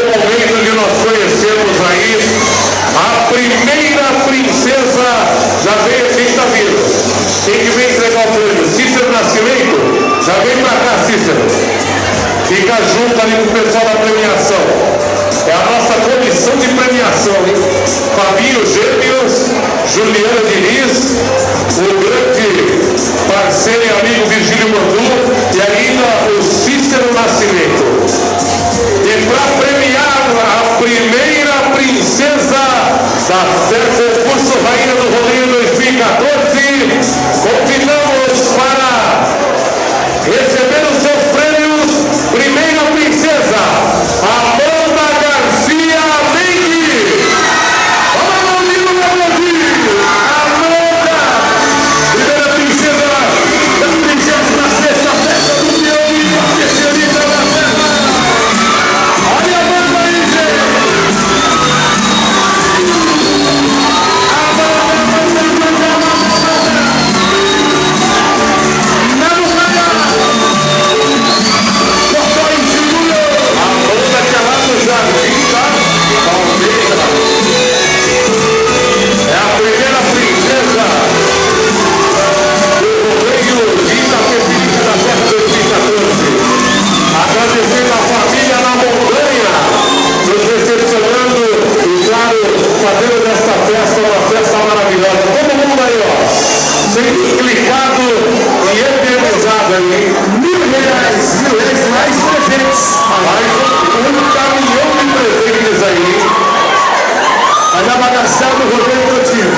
momento onde nós conhecemos aí a primeira princesa. Já veio, quem está vindo? Quem que vem entregar o prêmio? Cícero Nascimento? Já vem para cá, Cícero. Fica junto ali com o pessoal da premiação. É a nossa comissão de premiação, hein? Fabinho Gêmeos, Juliana Diniz, o grande parceiro e amigo Virgílio Mandu e ainda o Cícero Nascimento. E para premiar a primeira princesa da concurso Rainha do Rodeio 2014, convidamos para receber os seus prêmios, primeira princesa, Amanda Garcia Mendes. Vamos aplaudir, Amanda, primeira princesa da 36ª Festa do Peão e Confeccionista da Serra. Olha a Amanda aí, gente. É a primeira princesa do Rodeio de Itapetininga da Serra 2014. Agradecendo a família na montanha, nos recepcionando e, claro, fazendo desta festa uma festa maravilhosa. Todo mundo aí, ó, sendo clicado e eternizado aí. R$1.000 mais presentes. Mais um caminhão de presentes aí. Vai dar bagaçada no rodeio contigo.